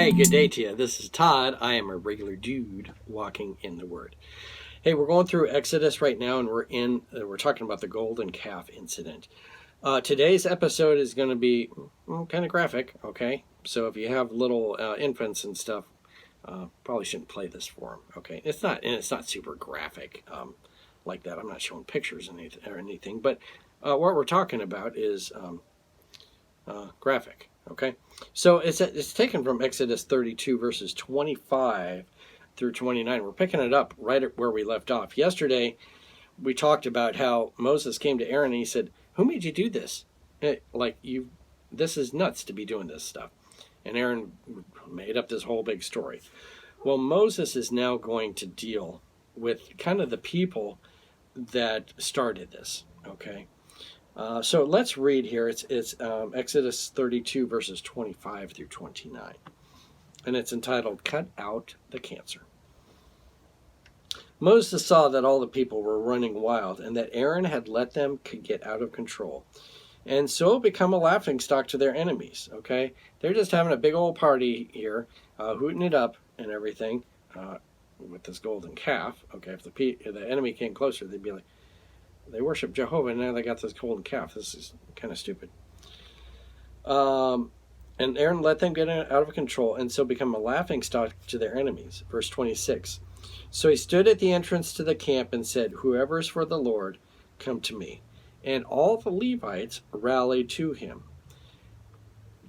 Hey, good day to you. This is Todd. I am a regular dude walking in the Word. Hey, we're going through Exodus right now, and we're talking about the golden calf incident. Today's episode is going to be kind of graphic. Okay, so if you have little infants and stuff, probably shouldn't play this for them. Okay, it's not super graphic like that. I'm not showing pictures or anything, but what we're talking about is graphic. Okay, so it's taken from Exodus 32 verses 25 through 29. We're picking it up right at where we left off. Yesterday, we talked about how Moses came to Aaron and he said, "Who made you do this? This is nuts to be doing this stuff." And Aaron made up this whole big story. Well, Moses is now going to deal with kind of the people that started this. Okay. So let's read here. It's Exodus 32 verses 25 through 29. And it's entitled, "Cut Out the Cancer." Moses saw that all the people were running wild and that Aaron had let them get out of control, and so become a laughingstock to their enemies. Okay, they're just having a big old party here, hooting it up and everything with this golden calf. Okay, if the enemy came closer, they'd be like, they worship Jehovah, and now they got this golden calf. This is kind of stupid. And Aaron let them get out of control, and so become a laughingstock to their enemies. Verse 26. So he stood at the entrance to the camp and said, "Whoever is for the Lord, come to me." And all the Levites rallied to him.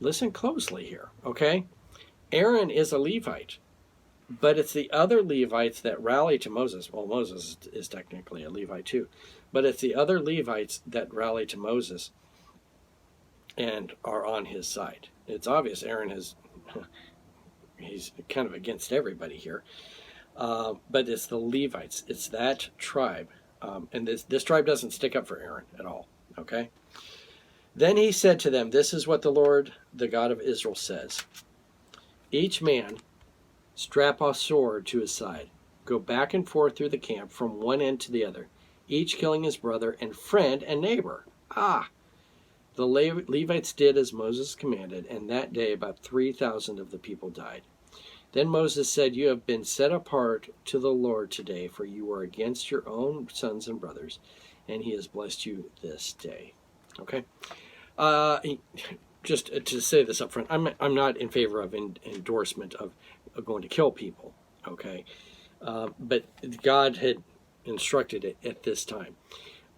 Listen closely here, okay? Aaron is a Levite, but it's the other Levites that rally to Moses. Well, Moses is technically a Levite too, but it's the other Levites that rally to Moses and are on his side. It's obvious Aaron he's kind of against everybody here, but it's the Levites. It's that tribe, and this tribe doesn't stick up for Aaron at all, okay? Then he said to them, "This is what the Lord, the God of Israel, says. Each man strap a sword to his side. Go back and forth through the camp from one end to the other, each killing his brother and friend and neighbor." The Levites did as Moses commanded, and that day about 3,000 of the people died. Then Moses said, "You have been set apart to the Lord today, for you were against your own sons and brothers, and he has blessed you this day." Okay? Just to say this up front, I'm not in favor of endorsement of going to kill people, okay? But God had instructed it at this time.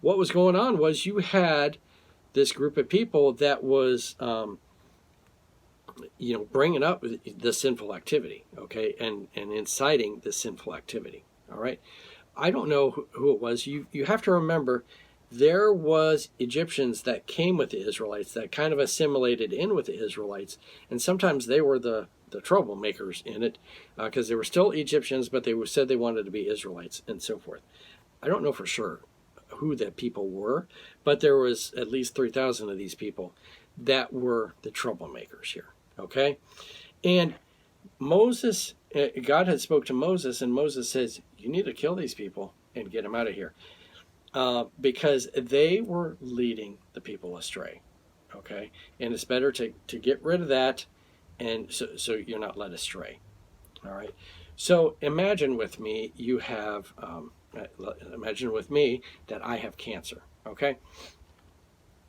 What was going on was you had this group of people that was, bringing up the sinful activity, okay, and inciting the sinful activity, all right? I don't know who it was. You have to remember, there was Egyptians that came with the Israelites that kind of assimilated in with the Israelites, and sometimes they were the troublemakers in it, because they were still Egyptians, but they said they wanted to be Israelites and so forth. I don't know for sure who the people were, but there was at least 3,000 of these people that were the troublemakers here, okay? And Moses, God had spoke to Moses, and Moses says, "You need to kill these people and get them out of here." Because they were leading the people astray, okay? And it's better to get rid of that, and so you're not led astray, all right? So imagine with me that I have cancer, okay?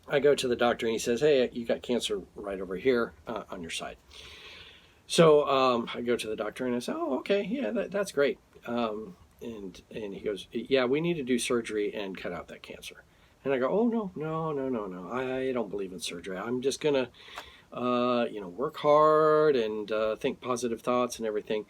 I go to the doctor and he says, "Hey, you got cancer right over here on your side." So I go to the doctor and I say, "Oh, okay, yeah, that's great." And he goes, "Yeah, we need to do surgery and cut out that cancer." And I go, "Oh, no. I don't believe in surgery. I'm just going to, work hard and think positive thoughts and everything.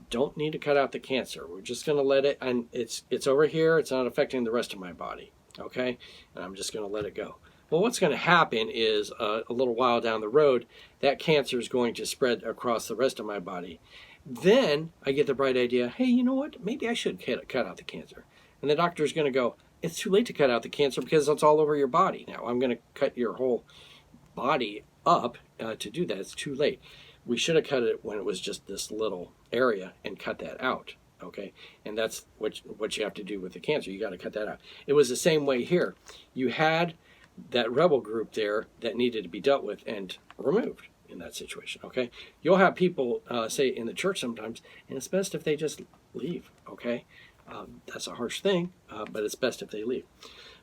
Don't need to cut out the cancer. We're just going to let it, and it's over here. It's not affecting the rest of my body, okay? And I'm just going to let it go." Well, what's going to happen is a little while down the road, that cancer is going to spread across the rest of my body. Then I get the bright idea, hey, you know what? Maybe I should cut out the cancer. And the doctor's going to go, "It's too late to cut out the cancer because it's all over your body now. I'm going to cut your whole body up to do that. It's too late. We should have cut it when it was just this little area and cut that out." Okay, and that's what you have to do with the cancer. You got to cut that out. It was the same way here. You had that rebel group there that needed to be dealt with and removed. in that situation, okay? You'll have people say in the church sometimes, and it's best if they just leave, okay? That's a harsh thing, but it's best if they leave.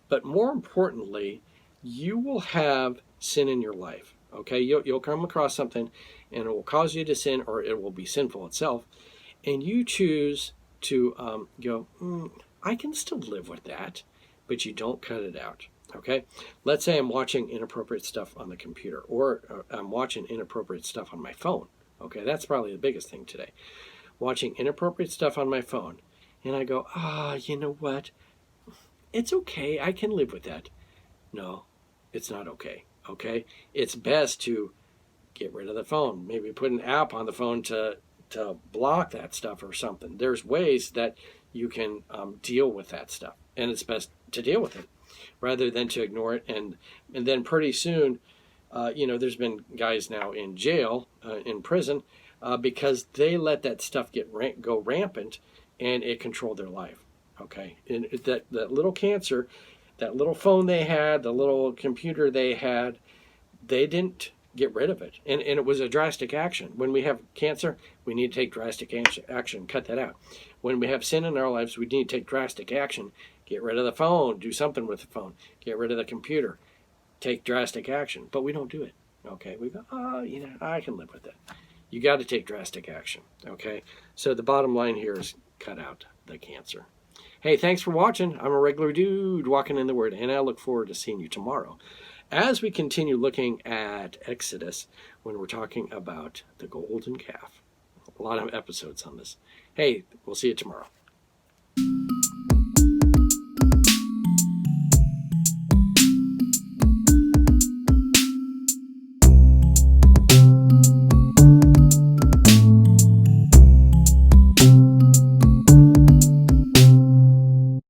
But more importantly, you will have sin in your life, okay? You'll come across something, and it will cause you to sin, or it will be sinful itself, and you choose to go, I can still live with that, but you don't cut it out, okay? Let's say I'm watching inappropriate stuff on the computer, or I'm watching inappropriate stuff on my phone, okay? That's probably the biggest thing today. Watching inappropriate stuff on my phone, and I go, you know what? It's okay, I can live with that. No, it's not okay, okay? It's best to get rid of the phone. Maybe put an app on the phone to block that stuff or something. There's ways that you can deal with that stuff, and it's best to deal with it rather than to ignore it. And then pretty soon, there's been guys now in jail, in prison, because they let that stuff go rampant, and it controlled their life. Okay, and that little cancer, that little phone they had, the little computer they had, they didn't get rid of it. And it was a drastic action. When we have cancer, we need to take drastic action, cut that out. When we have sin in our lives, we need to take drastic action, get rid of the phone, do something with the phone, get rid of the computer, take drastic action. But we don't do it, okay? We go, I can live with it. You got to take drastic action, okay? So the bottom line here is cut out the cancer. Hey, thanks for watching. I'm a regular dude walking in the Word, and I look forward to seeing you tomorrow as we continue looking at Exodus when we're talking about the golden calf. A lot of episodes on this. Hey, we'll see you tomorrow.